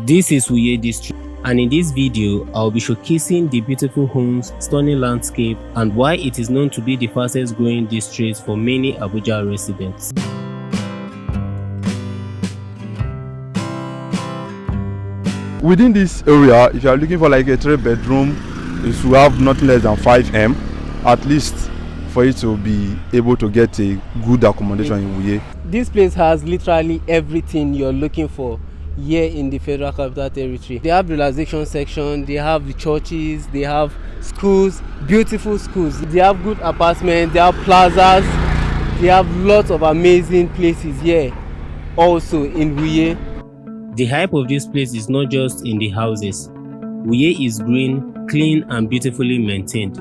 This is Wuye District, and in this video, I'll be showcasing the beautiful homes, stunning landscape, and why it is known to be the fastest growing district for many Abuja residents. Within this area, if you are looking for like a 3-bedroom, it should have nothing less than 5M, at least for you to be able to get a good accommodation in Wuye. This place has literally everything you're looking for here in the Federal Capital Territory. They have the relaxation section, they have the churches, they have schools, beautiful schools. They have good apartments, they have plazas, they have lots of amazing places here also in Wuye. The hype of this place is not just in the houses. Wuye is green, clean, and beautifully maintained.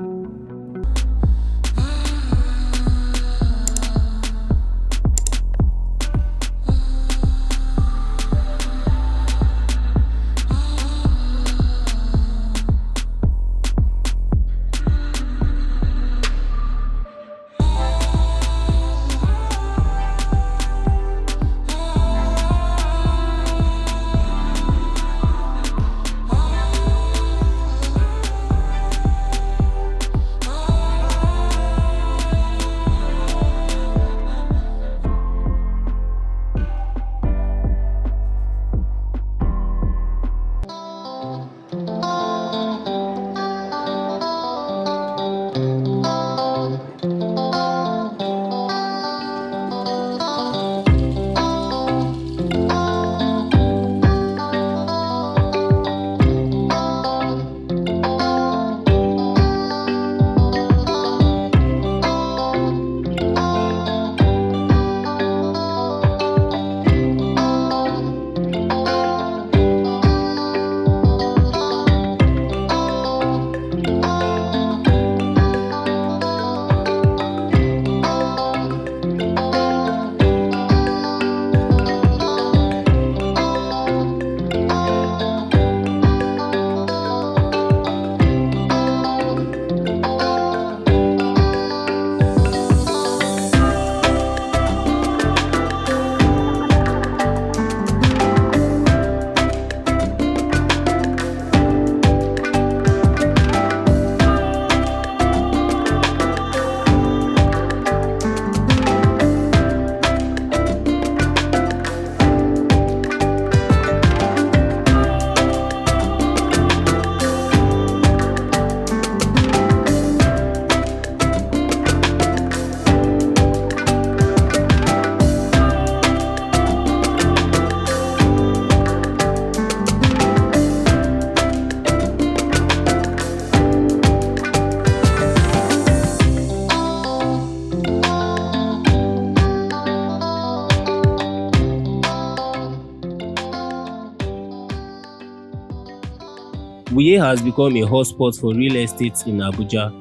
Wuye has become a hotspot for real estate in Abuja.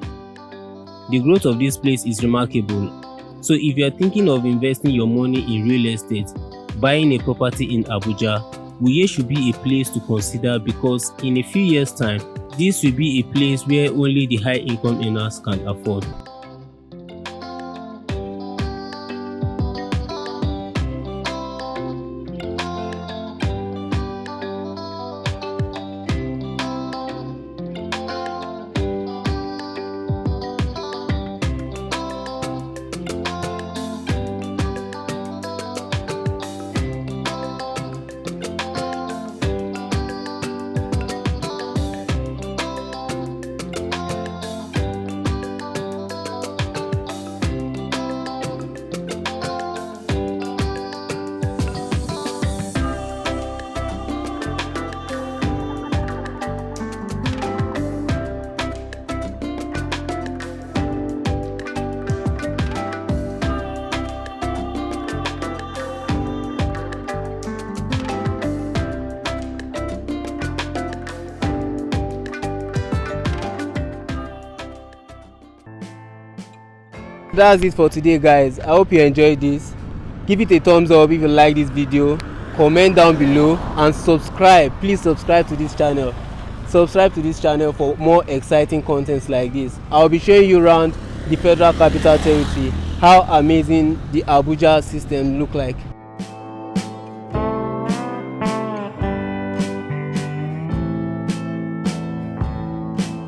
The growth of this place is remarkable. So if you are thinking of investing your money in real estate, buying a property in Abuja, Wuye should be a place to consider, because in a few years' time, this will be a place where only the high income earners can afford. That's it for today, guys. I hope you enjoyed this. Give it a thumbs up if you like this video, comment down below, and subscribe. Please subscribe to this channel. Subscribe to this channel for more exciting contents like this. I'll be showing you around the Federal Capital Territory how amazing the Abuja system look like.